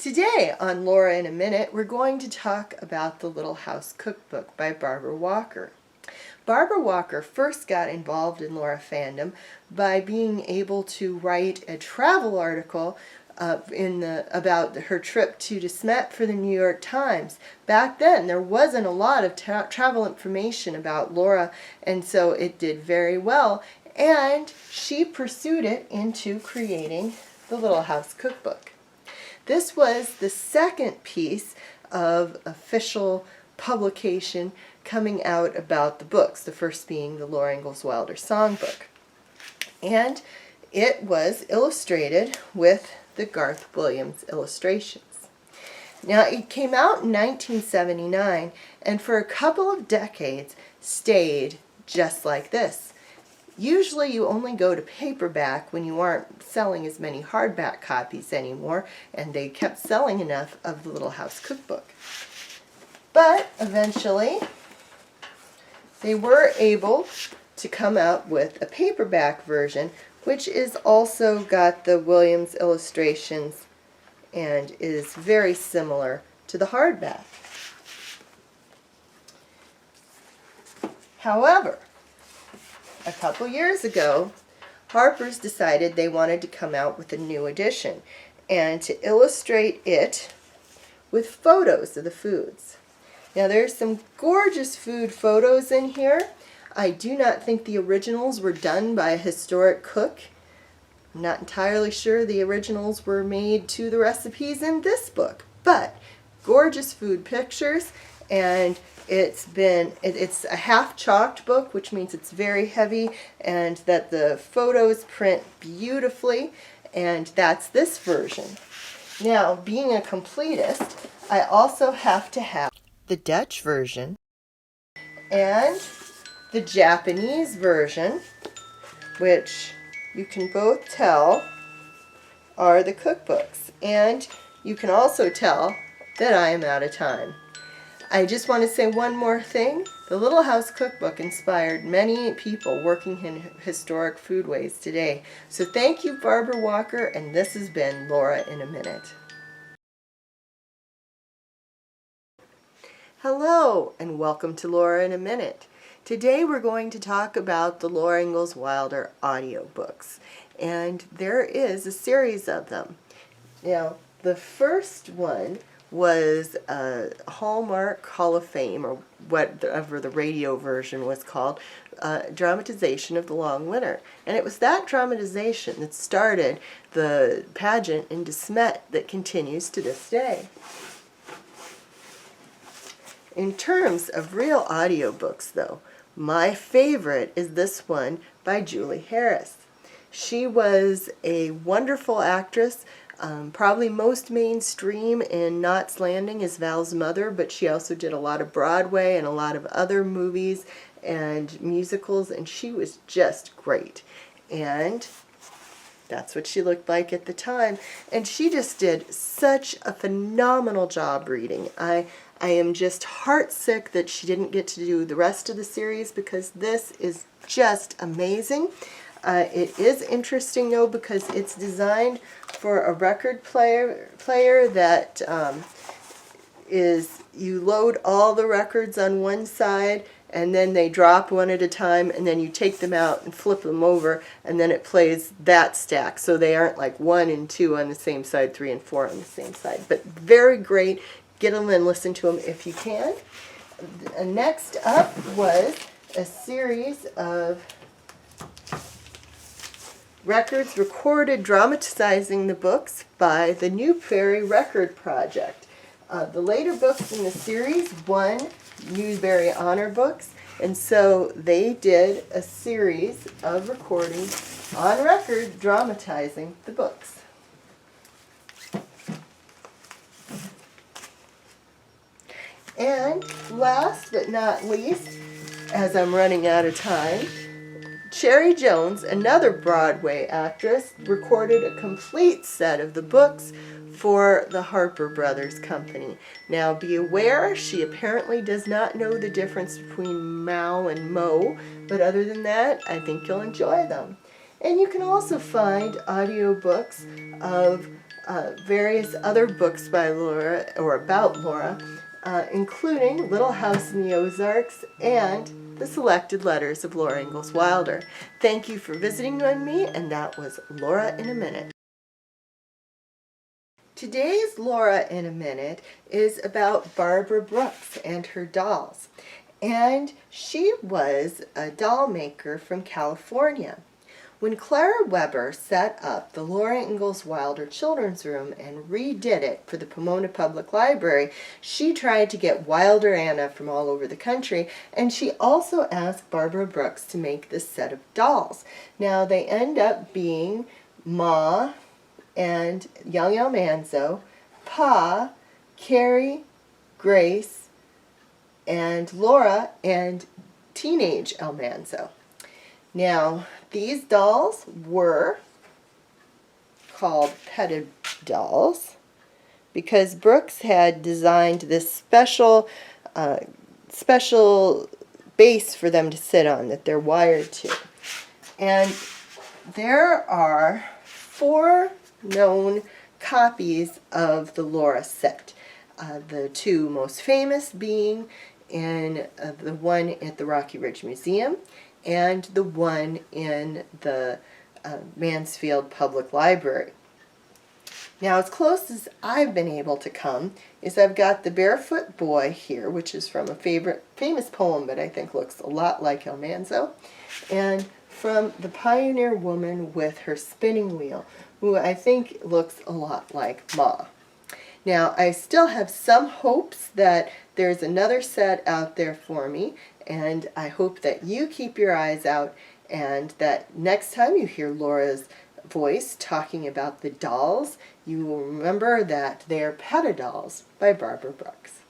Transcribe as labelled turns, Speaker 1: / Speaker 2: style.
Speaker 1: Today on Laura in a Minute, we're going to talk about The Little House Cookbook by Barbara Walker. Barbara Walker first got involved in Laura fandom by being able to write a travel article about her trip to De Smet for the New York Times. Back then, there wasn't a lot of travel information about Laura, and so it did very well, and she pursued it into creating The Little House Cookbook. This was the second piece of official publication coming out about the books, the first being the Laura Ingalls Wilder songbook. And it was illustrated with the Garth Williams illustrations. Now, it came out in 1979, and for a couple of decades stayed just like this. Usually you only go to paperback when you aren't selling as many hardback copies anymore, and they kept selling enough of the Little House Cookbook. But eventually they were able to come out with a paperback version, which is also got the Williams illustrations and is very similar to the hardback. However, a couple years ago, Harper's decided they wanted to come out with a new edition and to illustrate it with photos of the foods. Now, there's some gorgeous food photos in here. I do not think the originals were done by a historic cook. I'm not entirely sure the originals were made to the recipes in this book, but gorgeous food pictures, and it's a half chalked book, which means it's very heavy and that the photos print beautifully, and that's this version. Now, being a completist, I also have to have the Dutch version and the Japanese version, which you can both tell are the cookbooks, and you can also tell that I am out of time. I just want to say one more thing. The Little House Cookbook inspired many people working in historic foodways today. So thank you, Barbara Walker, and this has been Laura in a Minute. Hello, and welcome to Laura in a Minute. Today we're going to talk about the Laura Ingalls Wilder audiobooks, and there is a series of them. Now, the first one was a Hallmark Hall of Fame, or whatever the radio version was called, dramatization of The Long Winter. And it was that dramatization that started the pageant in De Smet that continues to this day. In terms of real audiobooks, though, my favorite is this one by Julie Harris. She was a wonderful actress. Probably most mainstream in Knots Landing as Val's mother, but she also did a lot of Broadway and a lot of other movies and musicals, and she was just great. And that's what she looked like at the time. And she just did such a phenomenal job reading. I am just heartsick that she didn't get to do the rest of the series, because this is just amazing. It is interesting, though, because it's designed for a record player that you load all the records on one side, and then they drop one at a time, and then you take them out and flip them over, and then it plays that stack. So they aren't like 1 and 2 on the same side, 3 and 4 on the same side. But very great. Get them and listen to them if you can. Next up was a series of records recorded dramatizing the books by the New Prairie Record Project. The later books in the series won Newbery Honor Books, and so they did a series of recordings on record dramatizing the books. And last but not least, as I'm running out of time, Cherry Jones, another Broadway actress, recorded a complete set of the books for the Harper Brothers Company. Now, be aware, she apparently does not know the difference between Mao and Mo, but other than that, I think you'll enjoy them. And you can also find audiobooks of various other books by Laura, or about Laura, including Little House in the Ozarks and The Selected Letters of Laura Ingalls Wilder. Thank you for visiting with me, and that was Laura in a Minute. Today's Laura in a Minute is about Barbara Brooks and her dolls. And she was a doll maker from California. When Clara Weber set up the Laura Ingalls Wilder Children's Room and redid it for the Pomona Public Library, she tried to get Wilder Anna from all over the country, and she also asked Barbara Brooks to make this set of dolls. Now they end up being Ma and Young Almanzo, Pa, Carrie, Grace, and Laura, and teenage Almanzo. Now, these dolls were called petted dolls because Brooks had designed this special base for them to sit on that they're wired to. And there are 4 known copies of the Laura set. The 2 most famous being in the one at the Rocky Ridge Museum and the one in the Mansfield Public Library. Now, as close as I've been able to come is I've got the Barefoot Boy here, which is from a famous poem that I think looks a lot like Almanzo, and from the Pioneer Woman with her spinning wheel, who I think looks a lot like Ma. Now, I still have some hopes that there's another set out there for me, and I hope that you keep your eyes out and that next time you hear Laura's voice talking about the dolls, you will remember that they are Petted Dolls by Barbara Brooks.